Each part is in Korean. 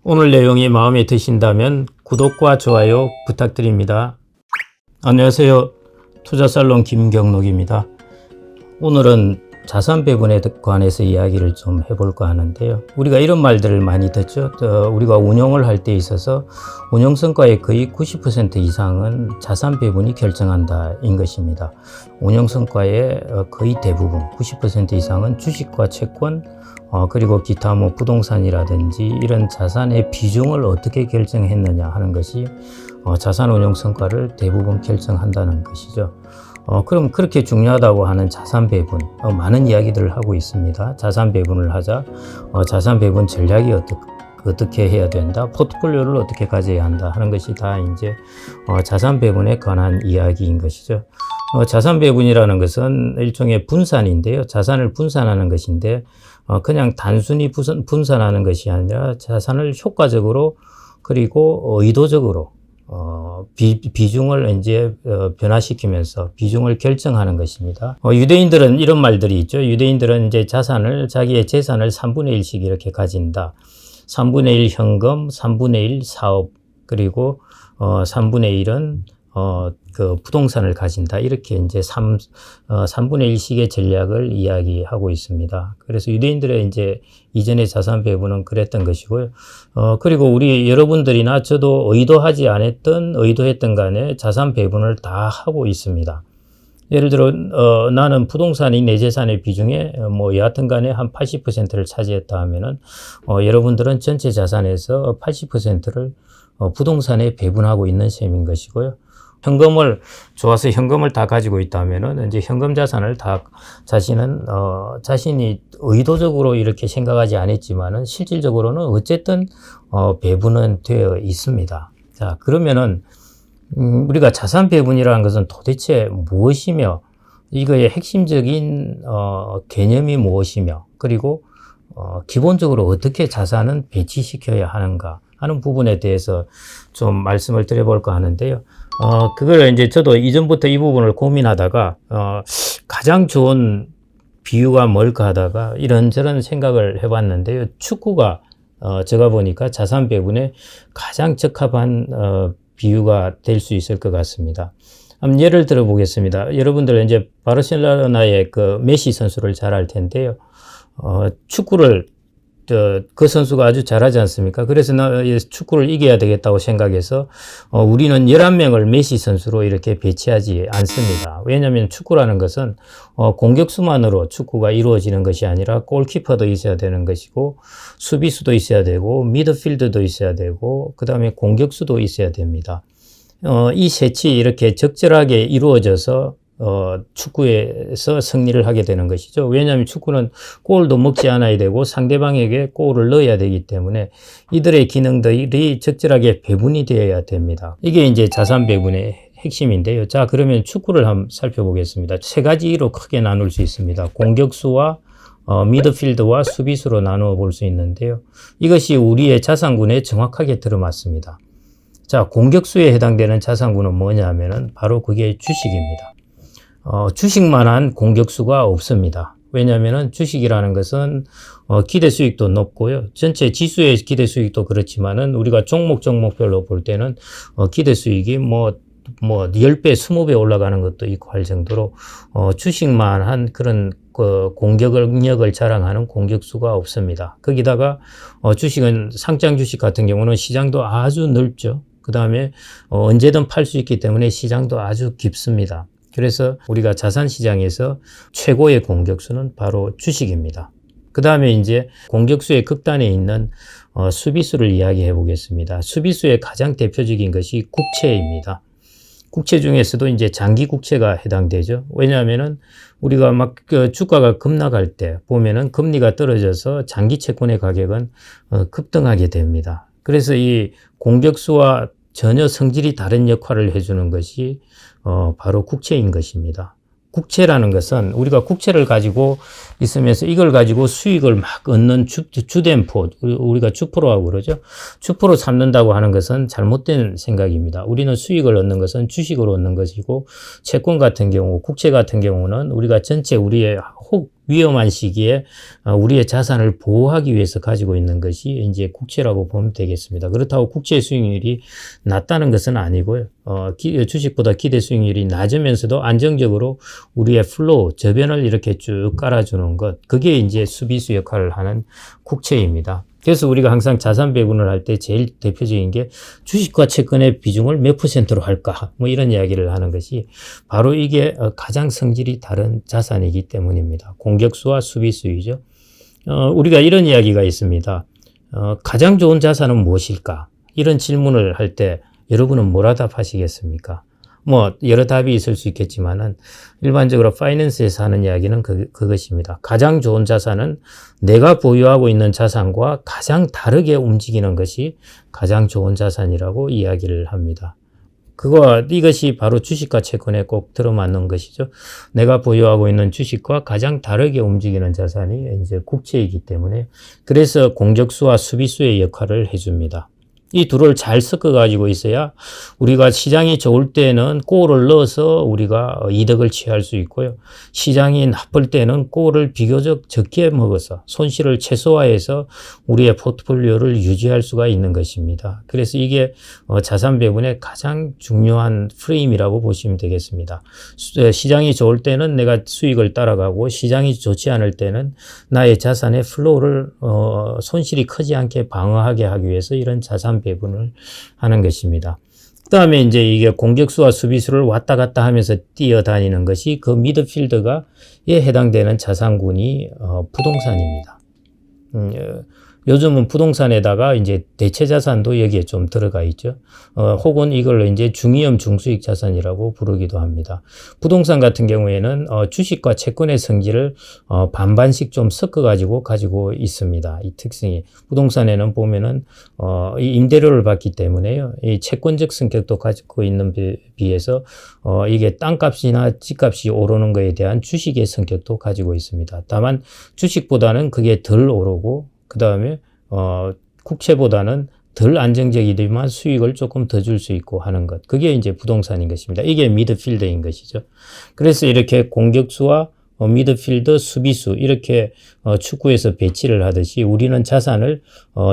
오늘 내용이 마음에 드신다면 구독과 좋아요 부탁드립니다. 안녕하세요. 투자살롱 김경록입니다. 오늘은 자산 배분에 관해서 이야기를 좀 해볼까 하는데요. 우리가 이런 말들을 많이 듣죠. 우리가 운용을 할 때 있어서 운용 성과의 거의 90% 이상은 자산 배분이 결정한다인 것입니다. 운용 성과의 거의 대부분 90% 이상은 주식과 채권 그리고 기타 부동산이라든지 이런 자산의 비중을 어떻게 결정했느냐 하는 것이 자산 운용 성과를 대부분 결정한다는 것이죠. 그럼 그렇게 중요하다고 하는 자산 배분, 많은 이야기들을 하고 있습니다. 자산 배분을 하자, 자산 배분 전략이 어떻게 해야 된다, 포트폴리오를 어떻게 가져야 한다 하는 것이 다 이제 자산 배분에 관한 이야기인 것이죠. 자산 배분이라는 것은 일종의 분산인데요. 자산을 분산하는 것인데 그냥 단순히 분산하는 것이 아니라 자산을 효과적으로 그리고 의도적으로 비중을 이제 변화시키면서 비중을 결정하는 것입니다. 유대인들은 이런 말들이 있죠. 유대인들은 이제 자기의 재산을 3분의 1씩 이렇게 가진다. 3분의 1 현금, 3분의 1 사업, 그리고 3분의 1은 그 부동산을 가진다. 이렇게 이제 3분의 1씩의 전략을 이야기하고 있습니다. 그래서 유대인들의 이제 이전의 자산 배분은 그랬던 것이고요. 그리고 우리 여러분들이나 저도 의도했던 간에 자산 배분을 다 하고 있습니다. 예를 들어, 나는 부동산이 내 재산의 비중에 여하튼 간에 한 80%를 차지했다 하면은, 여러분들은 전체 자산에서 80%를 부동산에 배분하고 있는 셈인 것이고요. 좋아서 현금을 다 가지고 있다면은, 이제 현금 자산을 다 자신이 의도적으로 이렇게 생각하지 않았지만은, 실질적으로는 어쨌든, 배분은 되어 있습니다. 자, 그러면은, 우리가 자산 배분이라는 것은 도대체 무엇이며, 이거의 핵심적인, 개념이 무엇이며, 그리고, 기본적으로 어떻게 자산은 배치시켜야 하는가 하는 부분에 대해서 좀 말씀을 드려볼까 하는데요. 그걸 이제 저도 이전부터 이 부분을 고민하다가, 가장 좋은 비유가 뭘까 하다가 이런저런 생각을 해봤는데요. 축구가, 제가 보니까 자산 배분에 가장 적합한, 비유가 될 수 있을 것 같습니다. 한번 예를 들어 보겠습니다. 여러분들 이제 바르셀로나의 그 메시 선수를 잘 알 텐데요. 축구를 그 선수가 아주 잘하지 않습니까? 그래서 축구를 이겨야 되겠다고 생각해서 우리는 11명을 메시 선수로 이렇게 배치하지 않습니다. 왜냐하면 축구라는 것은 공격수만으로 축구가 이루어지는 것이 아니라 골키퍼도 있어야 되는 것이고 수비수도 있어야 되고 미드필드도 있어야 되고 그 다음에 공격수도 있어야 됩니다. 이 셋이 이렇게 적절하게 이루어져서 축구에서 승리를 하게 되는 것이죠. 왜냐하면 축구는 골도 먹지 않아야 되고 상대방에게 골을 넣어야 되기 때문에 이들의 기능들이 적절하게 배분이 되어야 됩니다. 이게 이제 자산 배분의 핵심인데요. 자, 그러면 축구를 한번 살펴보겠습니다. 세 가지로 크게 나눌 수 있습니다. 공격수와 미드필드와 수비수로 나누어 볼 수 있는데요. 이것이 우리의 자산군에 정확하게 들어맞습니다. 자, 공격수에 해당되는 자산군은 뭐냐 하면은 바로 그게 주식입니다. 주식만한 공격수가 없습니다. 왜냐하면은 주식이라는 것은 기대 수익도 높고요. 전체 지수의 기대 수익도 그렇지만은 우리가 종목별로 볼 때는 기대 수익이 10배, 20배 올라가는 것도 있고 할 정도로 주식만한 그런 공격력을 자랑하는 공격수가 없습니다. 거기다가 주식은 상장 주식 같은 경우는 시장도 아주 넓죠. 그 다음에 언제든 팔 수 있기 때문에 시장도 아주 깊습니다. 그래서 우리가 자산 시장에서 최고의 공격수는 바로 주식입니다. 그 다음에 이제 공격수의 극단에 있는 수비수를 이야기해 보겠습니다. 수비수의 가장 대표적인 것이 국채입니다. 국채 중에서도 이제 장기 국채가 해당되죠. 왜냐하면은 우리가 주가가 급락할 때 보면은 금리가 떨어져서 장기 채권의 가격은 급등하게 됩니다. 그래서 이 공격수와 전혀 성질이 다른 역할을 해주는 것이 바로 국채인 것입니다. 국채라는 것은 우리가 국채를 가지고 있으면서 이걸 가지고 수익을 막 얻는 주담포, 우리가 주포로하고 그러죠. 주포로 삼는다고 하는 것은 잘못된 생각입니다. 우리는 수익을 얻는 것은 주식으로 얻는 것이고 채권 같은 경우, 국채 같은 경우는 우리가 전체 우리의 위험한 시기에 우리의 자산을 보호하기 위해서 가지고 있는 것이 이제 국채라고 보면 되겠습니다. 그렇다고 국채 수익률이 낮다는 것은 아니고요. 주식보다 기대 수익률이 낮으면서도 안정적으로 우리의 플로우, 저변을 이렇게 쭉 깔아주는 것, 그게 이제 수비수 역할을 하는 국채입니다. 그래서 우리가 항상 자산 배분을 할 때 제일 대표적인 게 주식과 채권의 비중을 몇 %로 할까? 뭐 이런 이야기를 하는 것이 바로 이게 가장 성질이 다른 자산이기 때문입니다. 공격수와 수비수이죠. 우리가 이런 이야기가 있습니다. 가장 좋은 자산은 무엇일까? 이런 질문을 할 때 여러분은 뭐라 답하시겠습니까? 뭐 여러 답이 있을 수 있겠지만은 일반적으로 파이낸스에서 하는 이야기는 그것입니다. 가장 좋은 자산은 내가 보유하고 있는 자산과 가장 다르게 움직이는 것이 가장 좋은 자산이라고 이야기를 합니다. 이것이 바로 주식과 채권에 꼭 들어맞는 것이죠. 내가 보유하고 있는 주식과 가장 다르게 움직이는 자산이 이제 국채이기 때문에 그래서 공격수와 수비수의 역할을 해줍니다. 이 둘을 잘 섞어 가지고 있어야 우리가 시장이 좋을 때는 골을 넣어서 우리가 이득을 취할 수 있고요. 시장이 나쁠 때는 골을 비교적 적게 먹어서 손실을 최소화해서 우리의 포트폴리오를 유지할 수가 있는 것입니다. 그래서 이게 자산 배분의 가장 중요한 프레임이라고 보시면 되겠습니다. 시장이 좋을 때는 내가 수익을 따라가고 시장이 좋지 않을 때는 나의 자산의 플로우를 손실이 크지 않게 방어하게 하기 위해서 이런 자산 배분을 하는 것입니다. 그 다음에 이제 이게 공격수와 수비수를 왔다 갔다 하면서 뛰어다니는 것이 그 미드필더가에 해당되는 자산군이 부동산입니다. 요즘은 부동산에다가 이제 대체 자산도 여기에 좀 들어가 있죠. 혹은 이걸 이제 중위험 중수익 자산이라고 부르기도 합니다. 부동산 같은 경우에는 주식과 채권의 성질을 반반씩 좀 섞어가지고 가지고 있습니다. 이 특성이. 부동산에는 보면은 이 임대료를 받기 때문에요. 이 채권적 성격도 가지고 있는 비해서 이게 땅값이나 집값이 오르는 것에 대한 주식의 성격도 가지고 있습니다. 다만 주식보다는 그게 덜 오르고 그 다음에 국채보다는 덜 안정적이지만 수익을 조금 더 줄 수 있고 하는 것. 그게 이제 부동산인 것입니다. 이게 미드필더인 것이죠. 그래서 이렇게 공격수와 미드필더, 수비수 이렇게 축구에서 배치를 하듯이 우리는 자산을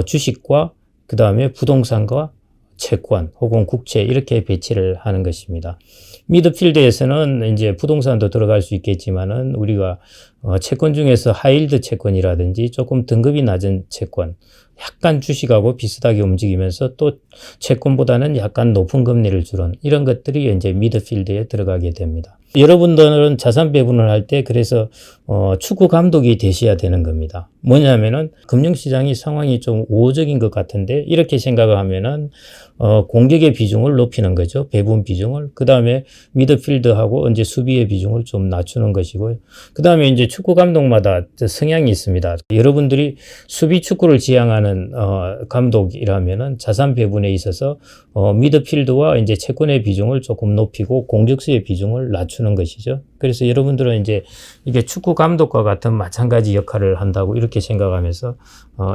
주식과 그 다음에 부동산과 채권 혹은 국채 이렇게 배치를 하는 것입니다. 미드필드에서는 이제 부동산도 들어갈 수 있겠지만은 우리가 채권 중에서 하이힐드 채권이라든지 조금 등급이 낮은 채권, 약간 주식하고 비슷하게 움직이면서 또 채권보다는 약간 높은 금리를 주는 이런 것들이 이제 미드필드에 들어가게 됩니다. 여러분들은 자산 배분을 할 때 그래서 축구 감독이 되셔야 되는 겁니다. 뭐냐면은 금융시장이 상황이 좀 우호적인 것 같은데 이렇게 생각을 하면은 공격의 비중을 높이는 거죠. 배분 비중을. 그 다음에 미드필드하고 이제 수비의 비중을 좀 낮추는 것이고요. 그 다음에 이제 축구 감독마다 성향이 있습니다. 여러분들이 수비 축구를 지향하는 감독이라면은 자산 배분에 있어서 미드필드와 이제 채권의 비중을 조금 높이고 공격수의 비중을 낮추는 것이죠. 그래서 여러분들은 이제 이게 축구 감독과 같은 마찬가지 역할을 한다고 이렇게 생각하면서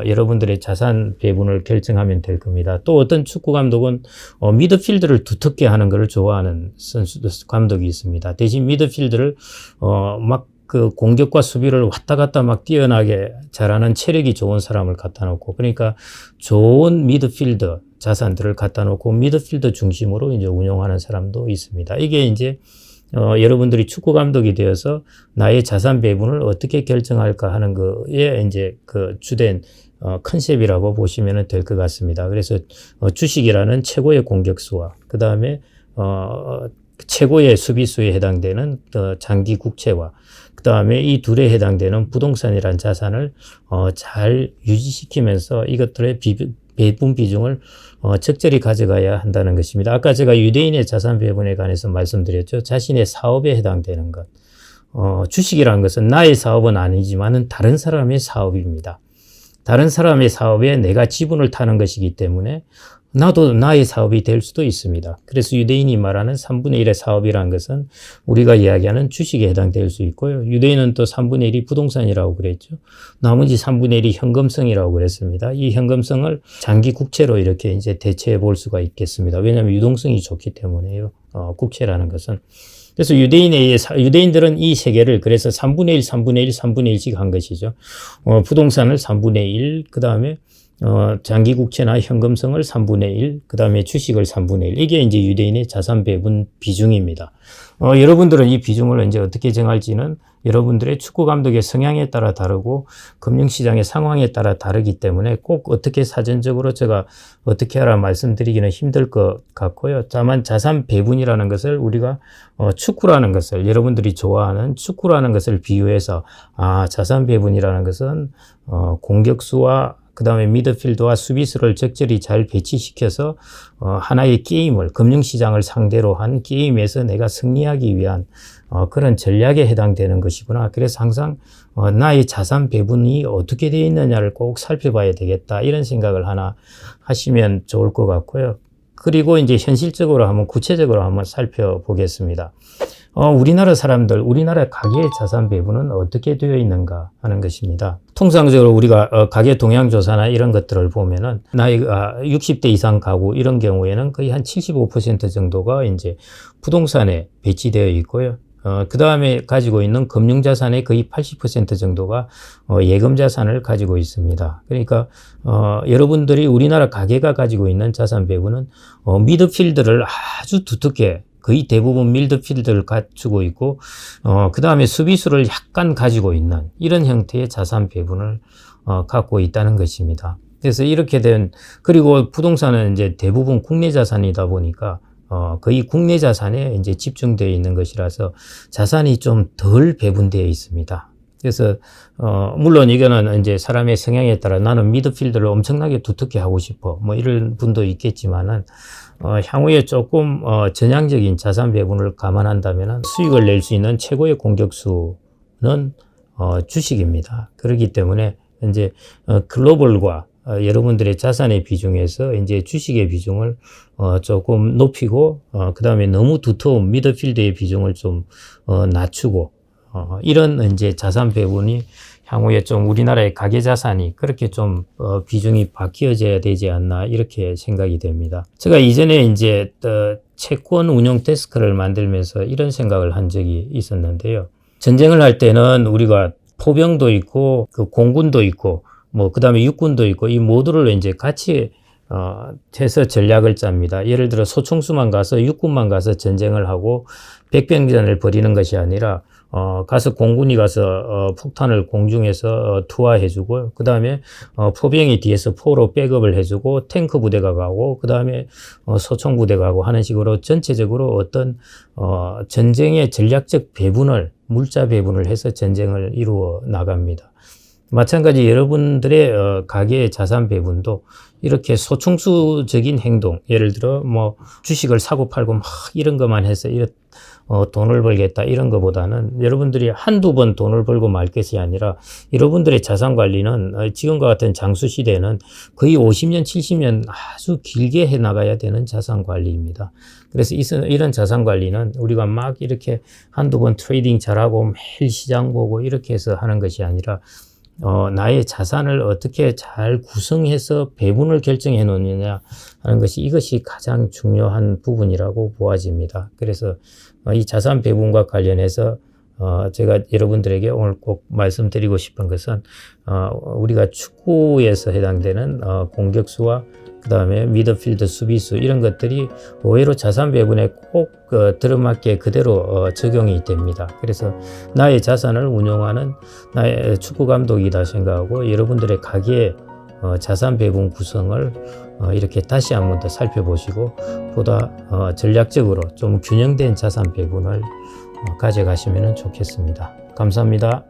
여러분들의 자산 배분을 결정하면 될 겁니다. 또 어떤 축구 감독은 미드필드를 두텁게 하는 것을 좋아하는 감독이 있습니다. 대신 미드필드를 막 그 공격과 수비를 왔다 갔다 막 뛰어나게 잘하는 체력이 좋은 사람을 갖다 놓고 그러니까 좋은 미드필더 자산들을 갖다 놓고 미드필더 중심으로 이제 운영하는 사람도 있습니다. 이게 이제 여러분들이 축구 감독이 되어서 나의 자산 배분을 어떻게 결정할까 하는 거에 이제 그 주된 컨셉이라고 보시면 될 것 같습니다. 그래서 주식이라는 최고의 공격수와 그 다음에 최고의 수비수에 해당되는 장기 국채와 그 다음에 이 둘에 해당되는 부동산이라는 자산을 잘 유지시키면서 이것들의 배분 비중을 적절히 가져가야 한다는 것입니다. 아까 제가 유대인의 자산 배분에 관해서 말씀드렸죠. 자신의 사업에 해당되는 것. 주식이라는 것은 나의 사업은 아니지만은 다른 사람의 사업입니다. 다른 사람의 사업에 내가 지분을 타는 것이기 때문에 나도 나의 사업이 될 수도 있습니다. 그래서 유대인이 말하는 3분의 1의 사업이라는 것은 우리가 이야기하는 주식에 해당될 수 있고요. 유대인은 또 3분의 1이 부동산이라고 그랬죠. 나머지 3분의 1이 현금성이라고 그랬습니다. 이 현금성을 장기 국채로 이렇게 이제 대체해 볼 수가 있겠습니다. 왜냐하면 유동성이 좋기 때문에요. 국채라는 것은. 그래서 유대인들은 이 세 개를 그래서 3분의 1, 3분의 1, 3분의 1씩 한 것이죠. 부동산을 3분의 1, 그 다음에 장기국채나 현금성을 3분의 1, 그 다음에 주식을 3분의 1. 이게 이제 유대인의 자산 배분 비중입니다. 여러분들은 이 비중을 이제 어떻게 정할지는 여러분들의 축구 감독의 성향에 따라 다르고 금융시장의 상황에 따라 다르기 때문에 꼭 어떻게 사전적으로 제가 어떻게 하라 말씀드리기는 힘들 것 같고요. 다만 자산 배분이라는 것을 우리가 축구라는 것을 여러분들이 좋아하는 축구라는 것을 비유해서 자산 배분이라는 것은 공격수와 그 다음에 미드필더와 수비수를 적절히 잘 배치시켜서 하나의 게임을 금융시장을 상대로 한 게임에서 내가 승리하기 위한 그런 전략에 해당되는 것이구나. 그래서 항상 나의 자산 배분이 어떻게 되어 있느냐를 꼭 살펴봐야 되겠다. 이런 생각을 하나 하시면 좋을 것 같고요. 그리고 이제 현실적으로 한번 구체적으로 한번 살펴보겠습니다. 우리나라 사람들, 우리나라 가계의 자산 배분은 어떻게 되어 있는가 하는 것입니다. 통상적으로 우리가 가계 동향조사나 이런 것들을 보면은 나이가 60대 이상 가구 이런 경우에는 거의 한 75% 정도가 이제 부동산에 배치되어 있고요. 그 다음에 가지고 있는 금융자산의 거의 80% 정도가 예금자산을 가지고 있습니다. 그러니까 여러분들이 우리나라 가계가 가지고 있는 자산 배분은 미드필드를 아주 두텁게 거의 대부분 미드필드를 갖추고 있고 그 다음에 수비수를 약간 가지고 있는 이런 형태의 자산 배분을 갖고 있다는 것입니다. 그래서 이렇게 된 그리고 부동산은 이제 대부분 국내 자산이다 보니까 거의 국내 자산에 이제 집중되어 있는 것이라서 자산이 좀 덜 배분되어 있습니다. 그래서 물론 이거는 이제 사람의 성향에 따라 나는 미드필드를 엄청나게 두텁게 하고 싶어 뭐 이런 분도 있겠지만은 향후에 조금 전향적인 자산 배분을 감안한다면은 수익을 낼 수 있는 최고의 공격수는 주식입니다. 그렇기 때문에 이제 글로벌과 여러분들의 자산의 비중에서 이제 주식의 비중을 조금 높이고 그 다음에 너무 두터운 미드필드의 비중을 좀 낮추고 이런 이제 자산 배분이 향후에 좀 우리나라의 가계 자산이 그렇게 좀 비중이 바뀌어져야 되지 않나 이렇게 생각이 됩니다. 제가 이전에 이제 채권 운용 데스크를 만들면서 이런 생각을 한 적이 있었는데요. 전쟁을 할 때는 우리가 포병도 있고 그 공군도 있고 뭐 그다음에 육군도 있고 이 모두를 이제 같이 해서 전략을 짭니다. 예를 들어 소총수만 가서 육군만 가서 전쟁을 하고 백병전을 벌이는 것이 아니라 가서 공군이 가서 폭탄을 공중에서 투하해주고 그 다음에 포병이 뒤에서 포로 백업을 해주고 탱크 부대가 가고 그 다음에 소총 부대가 가고 하는 식으로 전체적으로 어떤 전쟁의 전략적 배분을 물자 배분을 해서 전쟁을 이루어 나갑니다. 마찬가지 여러분들의 가계의 자산 배분도 이렇게 소충수적인 행동, 예를 들어 뭐 주식을 사고 팔고 막 이런 것만 해서 돈을 벌겠다 이런 것보다는 여러분들이 한두 번 돈을 벌고 말 것이 아니라 여러분들의 자산 관리는 지금과 같은 장수 시대에는 거의 50년, 70년 아주 길게 해 나가야 되는 자산 관리입니다. 그래서 이런 자산 관리는 우리가 막 이렇게 한두 번 트레이딩 잘하고 매일 시장 보고 이렇게 해서 하는 것이 아니라 나의 자산을 어떻게 잘 구성해서 배분을 결정해 놓느냐 하는 것이 이것이 가장 중요한 부분이라고 보아집니다. 그래서 이 자산 배분과 관련해서 제가 여러분들에게 오늘 꼭 말씀드리고 싶은 것은 우리가 축구에서 해당되는 공격수와 그 다음에 미드필드 수비수 이런 것들이 의외로 자산 배분에 꼭 들어맞게 그대로 적용이 됩니다. 그래서 나의 자산을 운용하는 나의 축구 감독이다 생각하고 여러분들의 가계의 자산 배분 구성을 이렇게 다시 한 번 더 살펴보시고 보다 전략적으로 좀 균형된 자산 배분을 가져가시면 좋겠습니다. 감사합니다.